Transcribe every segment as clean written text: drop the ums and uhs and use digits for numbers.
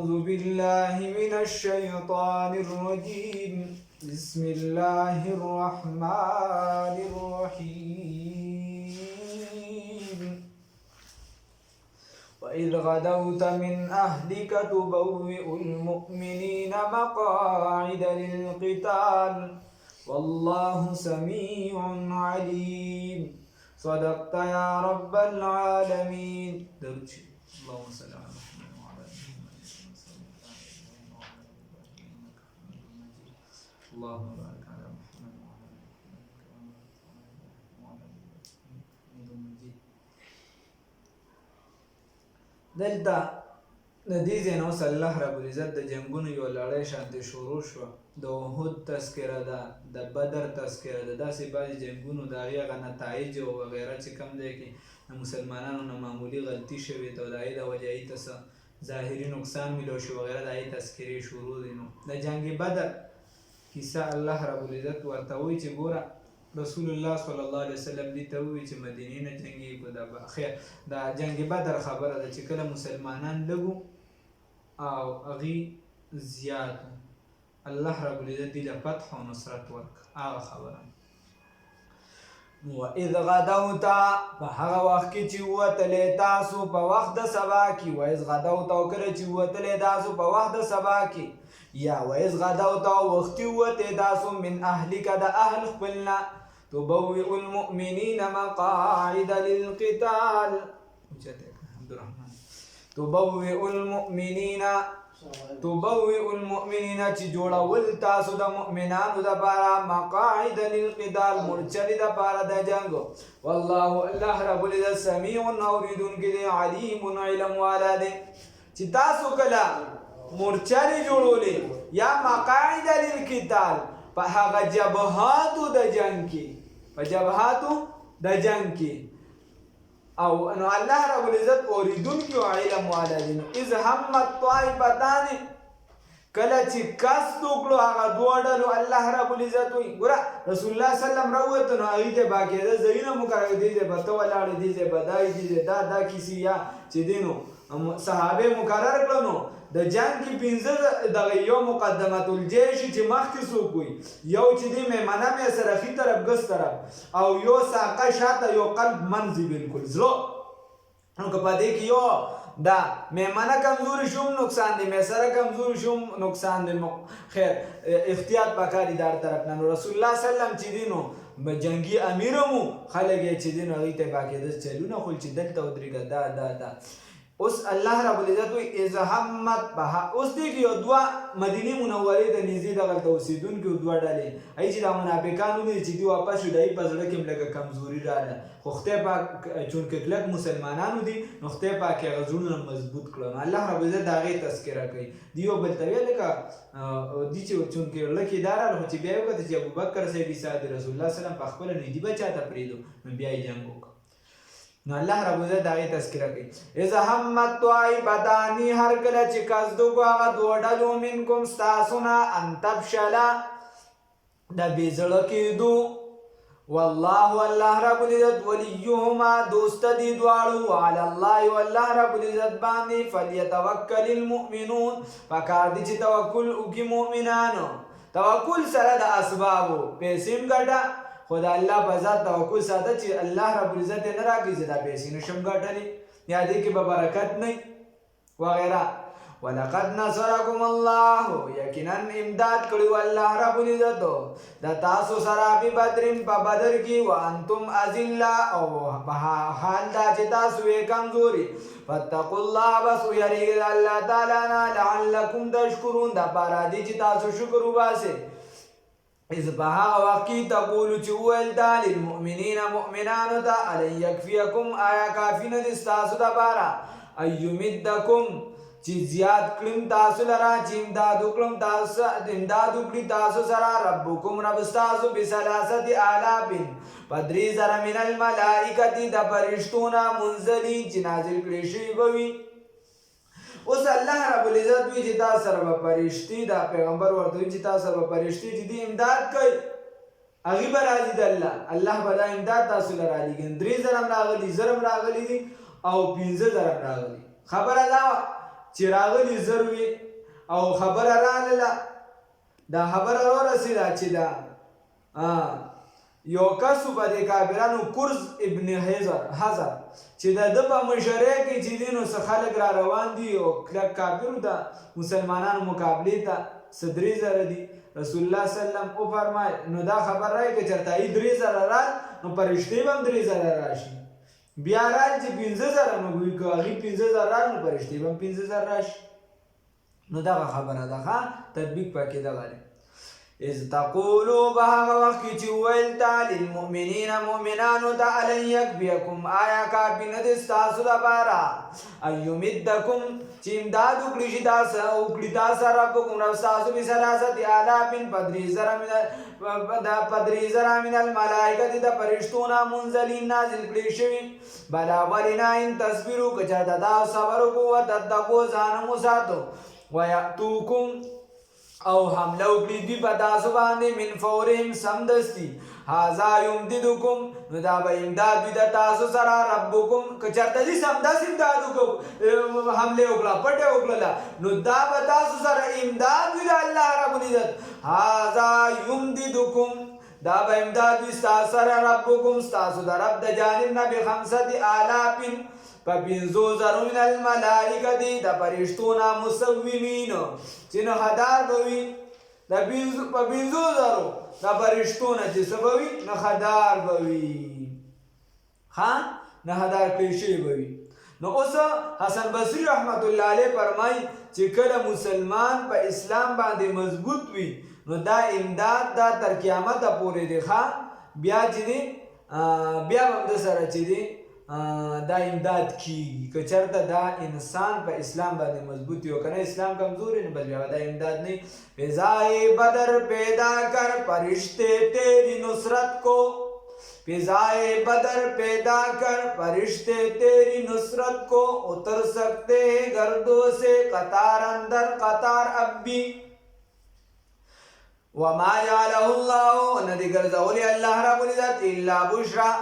أعوذ بالله من الشيطان الرجيم بسم الله الرحمن الرحيم وإذ غدوت من أهلك تبوئ المؤمنين مقاعد للقتال والله سميع عليم صدقت يا رب العالمين. اللهم صل على محمد وعلى آل محمد اللهم بارك على محمد وعلى آل محمد. دلته د دې ځای نه اوس الله رب العزت د جنګونو یوه لړۍ شانتې شروع شوه. د احد تذکره ده، د بدر تذکره ده، داسې بعضې جنګونو د هغې هغه نتایج او وغیره چې کوم دی کې د مسلمانانو نه معمولي غلطي شوې ده او د هغې د وجې هغې ته څه ظاهري نقصان میلاو شو وغیره د هغې تذکرې شروع دي. نو د جنګ بدر کیسه الله رب العزت ورته وایي چې ګوره رسول الله صلی الله علیه وسلم دې ته ووایي چې مدینې نه جنګېږي. خیر د جنګ بدر خبره ده چې کله مسلمانان لږ او هغې زیات الله رب العزت دې له فتح او نصرت ورکړه، هغه خبره. وَإِذْ غَدَوْتَ په هغه وخت کې چې ووتلې تاسو په وخت د سبا کې. وَإِذْ غَدَوْتَ او کله چې ووتلې تاسو په وخت د سبا کې، یا وَإِذْ غَدَوْتَ او وختي ووتې تاسو من أهلک د اهل خپلنا تبوئ المؤمنین مقاعد للقتال. تبوئ المؤمنین چې جوړول تاسو د مؤمنانو دپاره مقاعد للقتال مورچلې دپاره د جنګ. والله الله رب العزت سمیع اورېدونکی دی، علیم علم والا دی. چې تاسو کله مورچلې جوړولې یا مقاعد للقتال په هغه جبهاتو د جنګ کې، په جبهاتو د جنګ کې، او نو الله رب العزت اوریدونکی او علم والا دی. اذ همت طائفتان کله چې قصد وکړو هغه دوه ډلو، الله رب العزت وایي ګوره رسول الله صلی الله علیه وسلم راووتو نو هغې ته باقاعده ځایونه مقرر دي ځای به ته ولاړې دي ځای به دا دي ځای دا کیسې یا چې دی نو صحابې مقرر کړه. نو د جنګ کې پنځه دغه یو مقدمة الجیش چې مخکې څوک وي، یو چې دی میمنه مې سره ښي طرف ګس طرف، او یو ساقه شاته، یو قلب منځي بالکل زړه. نو که په دې کې یو دا میمنه کمزوري شوم نقصان دی، میسره کمزوري شوم نقصان دی. خیر احتیاط پکار دی در طرف نه. نو رسول الله صلی الله علیه وسلم چې دی نو جنگي امیر مو خلک یې چې دی نو هغې ته باقاعده چلونه خول چې دلته ودرېږه دا اوس الله رب العزت وایي اذ همت بها. اوس دې کې یو دوه مدینې منورې ته نږدې دغلته اوسېدونکي دوه ډلې هغې چې دا منافقان ولیدل چې دوی واپس شو، د هغې په زړه کې هم لږه کمزوري راغله، خو خدای پاک چونکې کلک مسلمانانو دي نو خدای پاک یې هغه زړونه مضبوط کړه. نو الله رب العزت د هغې تذکره کوي. دوی یو بل ته ویل لکه دي چې چونکې زړه کې دا راغله، خو چې بیا یې وکتل چې ابوبکر صاحب عیسی د رسول الله صلی الله علیه وسلم په خپله نږدې به چاته پرېږدو، نو بیا یې جنګ وکړه. نو الله رب العزت د هغې تذکره کوي. اذ همت طائفتان هر کله چې قصد وکړو هغه دوه ډلو منکم ستاسو نه ان تفشله د بې زړه کېدو. والله الله رب العزت ولیهما دوست دي دواړو، وعلى الله والله رب العزت باندې فلیتوکل المؤمنون پکار دي چې توکل وکړي مؤمنانو. توکل سره د اسبابو پیسې هم ګټه، خو د الله په ذات توکل ساته چې الله رب العزت یې نه راکړي چې دا پیسې نشم ګټلی یا دې کې به برکت نه وغیره. ولقد نصرکم الله یقینا امداد کړی الله رب العزت د تاسو سره په بدرین په بدر کې وانتم اذله او په حال دا چې تاسو یې کمزوري. فاتقوا الله بس ویریږئ الله تعالی نه لعلکم تشکرون دا پاره دي چې تاسو شکر وباسئ. اذ په هغه وخت کې تقولو چې وویل دا للمؤمنین مؤمنانو ته الن یکفیکم آیا کافي نه دي ستاسو دپاره ان یمدکم چې زیات کړم تاسو لره چې امداد وکړي تاسو سره ربکم رب ستاسو بثلاثة آلاف په 3000 من الملائکة د فرشتو نه منزلین چې نازل کړي شوي به وي. اوس الله رب العزت وی چې تاسو سره به فرشتي دا پیغمبر ورته وی چې تاسو سره به فرشتي چې دې امداد کوي هغې به راځي د الله به دا امداد تاسو له رالیږي. 3000 هم راغلي، 1000 هم راغلي دي او 15000 هم راغلي. خبره دا وه چې راغلي زر وي او خبره راغله دا خبره ورسېده چې دا یو کس په دې کافرانو کرز ابن حزر چې د ده په مشرۍ کې چې دی نو څه خلک را روان دي او کلک کافرو ته مسلمانانو مقابلې ته څه 3000 دي رسول الله صلی الله علیه وسلم وفرمایل نو دا خبر راغی که چېرته ای 3000 رال نو فرشتې به هم 3000 راشي بیا رال چې 15000 نو ګوي که هغې 15000 رال نو فرشتې به هم 15000 راشي نو دغه خبره ده ښه تطبیق پکې دغه دی اذ تقولوا بهغه وخت کې چې وویل تا للمؤمنین مؤمنانو ته الن یکفیکم آیا کافي نه دی ستاسو لپاره ان یمدکم چې امداد وکړي شي تاسو ربکم رب ستاسو بثلاثة آلاف په 3000 من الملائکة د فرشتو نه منزلین نازل کړي شوي بلا ولنا ان تصبروا که چېرته تاسو صبر وکړو وتتقوا ځان مو ساتو ویأتوکم او حمله وکړي دوی په تاسو باندې من فورهم سمدستي هذا یمددکم نو دا به امداد وي د تاسو سره ربکم که چېرته دي سمدستي امداد وکړو حملې وکړه پټې وکړله نو دا به تاسو سره امداد وي د الله رب العزت هذا یمددکم دا به امداد وي ستاسو سره ربکم ستاسو د رب د جانب نه ب5000 په 50,000 من الملائکة د فرشتو نه مسومین چې نښهدار به وي په 50,000 د فرشتو نه چې څه به وي نښهدار به وي نښهدار کړی شوي به وي نو اوس حسن بصري رحمت الله علیه فرمایي چې کله مسلمان په اسلام باندې مضبوط وي نو دا امداد دا تر قیامته پورې دی بیا چې دی بیا به هم د سره چې دی دا امداد کیږي که چېرته دا انسان په اسلام باندې مضبوط وي او که نه اسلام کمزوری نه بس بیا دا امداد نہیں فضائے بدر پیدا کر فرشتے تیری نصرت کو فضائے بدر پیدا کر فرشتے تیری نصرت کو اتر سکتے ہیں گردوں سے قطار اندر قطار اب بھی وما جعله الله ندی ګرځولی الله رب العزت الا بشرا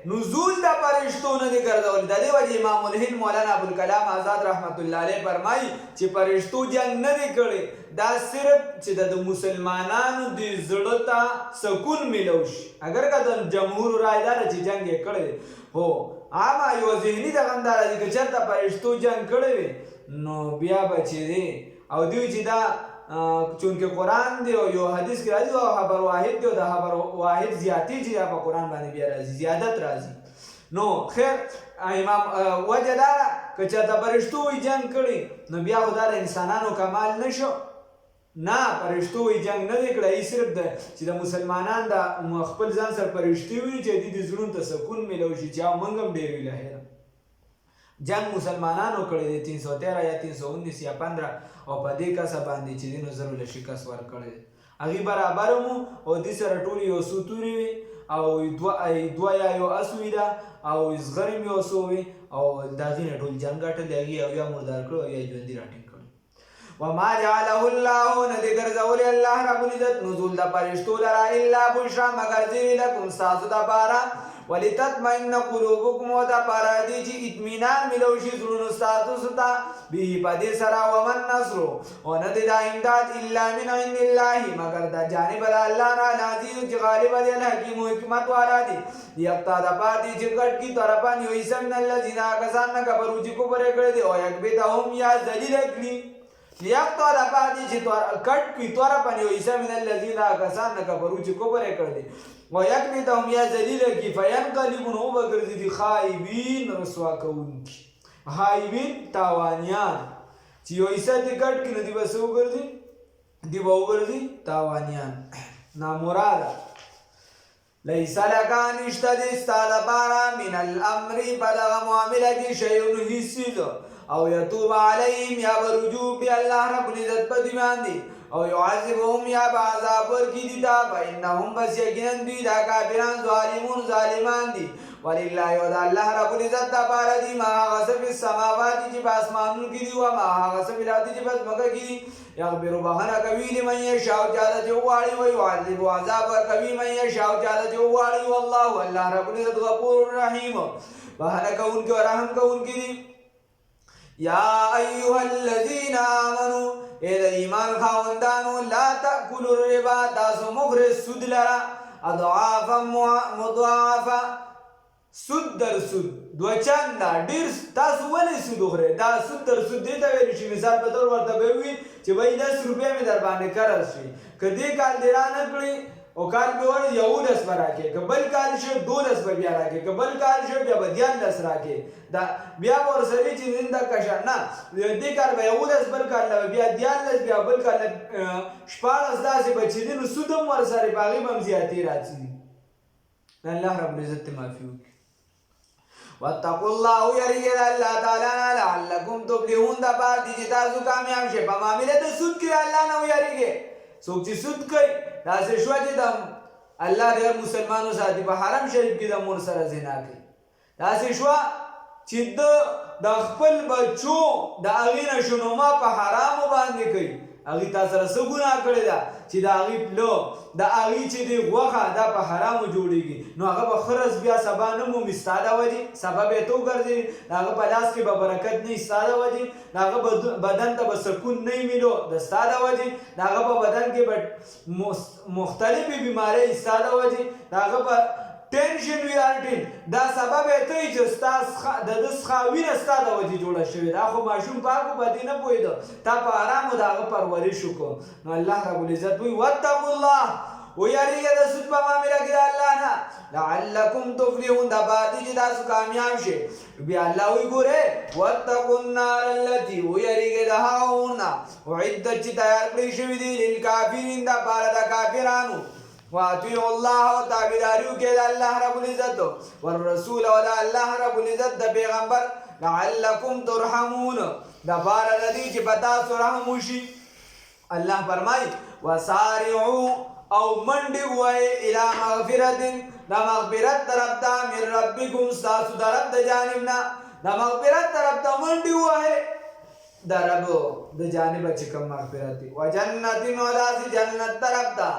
نزول د فرشتو نه دی ګرځولی د دې وجې امام الهند مولانا ابوالکلام آزاد رحمت الله علیه فرمایي چې فرشتو جنګ نه دی کړی دا صرف چې د مسلمانانو د زړه ته سکون میلو شي اگر که د جمهور رای داره چې جنګ یې کړی دی هو عامه یو ذهني دغه اندازه دی که چېرته فرشتو جنګ کړی وي نو بیا به چې دی او دوی چې دا چونکه قرآن دی او یو حدیث کې راځي او خبر واحد دی او د خبر واحد زیاتی چې په قرآن باندې بیا راځي زیادت راځي نو خیر امام وجه دا که چېرته فرشتو وي جنګ کړي نو بیا خو دا د انسانانو کمال نشو نه فرشتو وي جنګ نه دی کړی صرف چې د مسلمانان د خپل ځان سره فرشتې وي چې دوی د زړونو ته سکون میلو شي چې موږ هم ډېر وي لهیره جنگ مسلمانانو کړی دی 313 یا 319 یا 15 او په دې کسه باندې چې دی نو زرو له شکست ورکړی دی هغې برابر مو او دې سره ټول یو څو تورې وي او دوه یا یو اس وي ده او زغر هم یو څو وي او د هغې نه ټول جنګ ګټلی هغې او یا مردار کړو او یا ژوندي راټینګ کړو وما جعله الله نه دی ګرځولی الله رب العزت نزول د فرشتو لره الا بشرا مګر زیری لکم ستاسو دپاره ولتطمئن قلوبکم و دپاره دی چې اطمینان میلو شي زړونو ستاسو ته به په دې سره ومن نصر او نه دی دا امداد الا من عند الله مګر د جانب د الله نه العزیز چې غالب دی الحکیم حکمت والا دی یقتا دپاره دی چې کټ کی طرفان یویس من الذین کسان نه کفرو چې کفر یې کړی دی او یکبتهم یا ذلیل کړي یقتا دپاره دی چې کټ کی طرفان یویس من الذین کسان نه کفرو چې کفر یې کړی دی ويكبتهم يا ذليل کی فینقلبون او بگرزی دی خائبین رسوا کونکی خائبین تاوانیان چې یو ایسا دی کٹ کی ندی بس وگرزی دی با وگرزی تاوانیان نامرادا لیسا لکا نشتا دی استاد پارا من الامر بلغ معاملہ کی شیون حسی دو او یتوب علیہم یا برجوع بی اللہ رب العزت پا دیمان دی او يعذبهم یا بعذاب ورکی دیتا فإنهم بس یقیناً دوی دا کافران ظالمون ظالمان دی وللہ یو دا اللہ رب العزت دا پارا دی ما غصب السماواتی چی پاس مانون کی دی وما غصب الاتی چی پاس مکہ کی دی یغبر بخنا کبیل من یشاو چاہتا چواری ویعذب عذاب کبیل من یشاو چاہتا چواری واللہ اللہ رب العزت غفور رحیم بخنا کون کی و رحم کون کی دی یا ایها الذین آمنوا اے د ایمان خاوندانو لا تاکلوا الربا تاسو مخرج سود لرا اضعافا مضاعفا سود در سود دو چنده ډیر تاسو ولې سود خورئ دا سود در سود دې ته ویل شي مثال په طور ورته به وي چې وایي 10 روپۍ مې در باندې قرض شي که دې کال دې رانه کړي او کال به ور 11 به راکې که بل کال شي 12 به بیا راکې که بل کال شي بیا به 13 راکې دا بیا به ورسره چې زنده کشه نه دې کال به 11 بل کال بیا 13 بیا بل کال 14 داسې به چې دې نو سود هم ورسره په هغې به هم زیاتې راځي الله رب العزت معافي وکړي واتقوا الله یریږئ د الله تعالی نه لعلکم تفلحون دا پار دي چې تاسو کامیاب شئ په معامله د سود کې الله نه ویریږئ څوک چې سود کوي داسې شوه چې د الله د هر مسلمانو ساتي په حرم شریف کې د مور سره زنا کوي داسې شوه چې د خپل بچو د هغې نه شنوما په حرامو باندې کوي هغې تا سره څه ګناه کړې ده چې د هغې پله د هغې چې د غوښه دا په حرامو جوړېږي نو هغه به ښه بیا سبا نه مومي ستا د وجې سبا به یې ته وګرځوي د هغه په لاس کې به برکت نه وي ستا د وجې د هغه بدن ته به سکون نه وي میلو د ستا د وجې د هغه په بدن کې به مختلفې بیمارۍ ستا د وجې د هغه په ټینشن وي هر دا سبب یې ته وي چې ستا د ده څخه وینه ستا د وجې جوړه شوې دا خو ماشوم پاک و په دې نه پوهېده تا په ارامو د هغه پرورش وکړو نو الله رب العزت وایي واتقوا الله ویریږئ د سود په معامله کې د الله نه لعلکم تفلحون دا پار دي چې تاسو کامیاب شئ بیا الله وایي ګورئ واتقوا النار التي ویریږئ د هغه اور نه اعدت چې تیار کړی شوي دي للکافرین د پاره د کافرانو واطیعوا الله او تابعداري وکړئ د الله رب العزت والرسول او د الله رب العزت د پیغمبر لعلکم ترحمون د پاره د دې چې په تاسو رحم وشي الله فرمایي وسارعوا او منډې ووایئ الی مغفرت د مغفرت طرف ته من ربکم ستاسو د رب د جانب نه د مغفرت طرف ته منډې ووایئ د رب د جانبه چې کوم مغفرت دی وجنت او داسې جنت طرف ته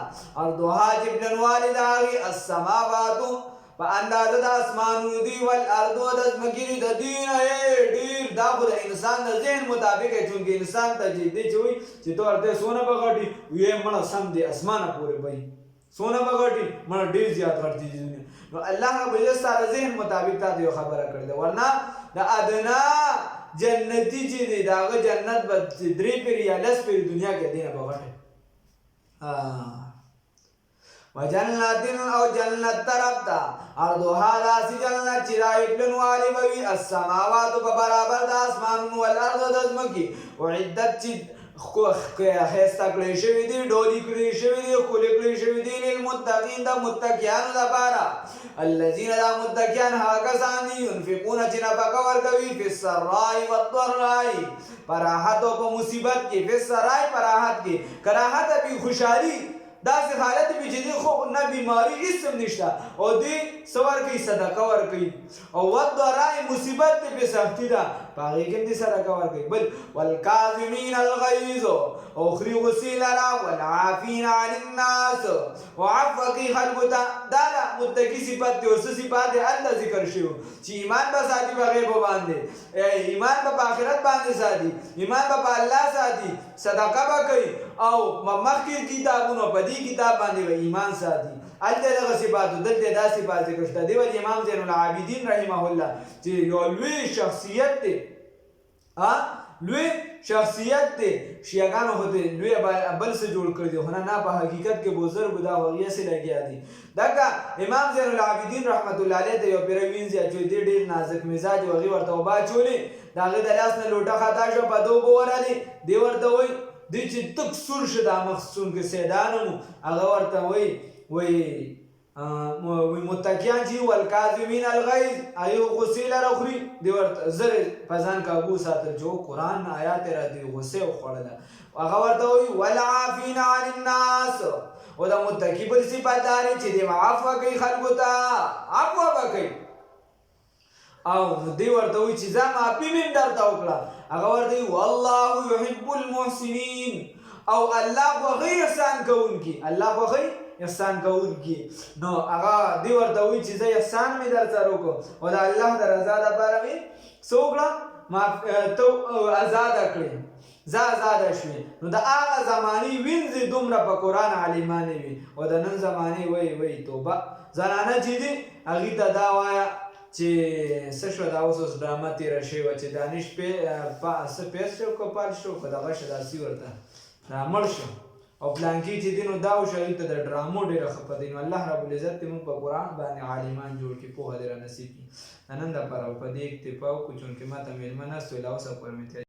ارضها چې پلنوالی د هغې السماواتو په اندازه د اسمانونو دي والارض او د ځمکې دي د دې نه ډېر دا خو د انسان د ذهن مطابق دی چونکې انسان ته چې دی چې وایي چې ته ورته سونه به غټي ویې مړه سم دی اسمانه پورې به سونه به غټي مړه ډېر زیات غټ دي نو الله رب العزت ستا د ذهن مطابق تا ته یو خبره کړې ده ورنه د ادنا جنتی چې دی د هغه جنت به 3 پیرې یا 10 پیرې دنیا کې دی نه به غټي وجنت او جنت طرف ته ارضها داسې جنت چې دا یې پلنوالی به وي السماواتو په برابر د اسمانونو والارض د ځمکې اعدت چې ښایسته کړی شوي دي ډولي کړي شوي دي ښکلې کړي شوي دي للمتقین د متقیانو دپاره الذین دا متقیان هغه کسان دي ينفقون چې نفقه ورکوي فی السراء والضراء په راحت او په مصیبت کې فی السراء په راحت کې که راحت وي خوشحالي داسې حالت وي چې دې خو نه بیماري هېڅ هم نشته او دې څه ورکوي صدقه ورکوي او والضراء مصیبت دې پې سختي ده په هغې کې هم دې صدقه ورکوي بل والکاظمین الغیظ او خوري غصې لره والعافین عن الناس او عفو کوي خلکو ته دا ده متقي صفت دی او څه صفات دی هلته ذکر شوي چې ایمان به ساتي په غیبو باندې ایمان به په آخرت باندې ساتي ایمان به په الله ساتي صدقه به کوي او مخکې کتابونو په دې کتاب باندې به ایمان ساتي هلته دغه صفاتو دلته دا صفات ذکر شته دی ولې امام زین العابدین رحمه الله چې یو لوی شخصیت دی لوی شخصیت دی شیعاګانو خو دې لوی بل څه جوړ کړي دي خو نه په حقیقت کې بزرګ دا هغې سې لګیا دي دغه امام زین العابدین رحمت الله علیه ته یو پیره وینځي اچوي دی ډېر نازک مزاج و هغې ورته اوبه اچولې د هغې د لاس نه لوټه خطا شوه په ده اوبه ورالې دی ورته وایي دی چې تک سور شه دا مخ چونکې سیدانه مو هغه ورته وایي متقیان چې والکاظمین الغیظ هغې غصې لره خوري دی ورته زر په ځان کابو ساتل چې قرآن آیات یې را دی غصې وخوړله هغه ورته وایي والعافین عن الناس او د متقي بل صفت دا دی چې دی به عفوه کوي خلکو ته عفوه به کوي او دی ورته وایي چې ځه معافي مې هم درته وکړه هغه ورته وایي والله یحب المحسنین او الله خوښوي احسان کوونکي، الله خوښوي احسان کوونکي، نو هغه دې ورته وایي چې زه احسان مې در سره وکړم او د الله د رضا دپاره مې څه وکړه ته ازاده کړې، زه ازاده شوې. نو د هغه زمانې وینځې دومره په قرآن عالمانې وي او د نن زمانې وایي توبه. زنانه چې دي هغې ته دا وایه چې څه شوه دا اوس ډرامه تېره شوې وه چې دانش څه پیس شو که پال شو که دغه شه داسې ورته مړ شو او پلانکي چې دي نو دا وشو هغې ته د ډرامو ډېره خفه دی. نو الله رب العزت دې موږ په قرآن باندې عالمان جوړ کړي، پوهه دې را نصیب کړي. د نن دپاره په دې اکتفا وکړو چونکې ما ته مېلمه ناست وو لا اوسه پورې مې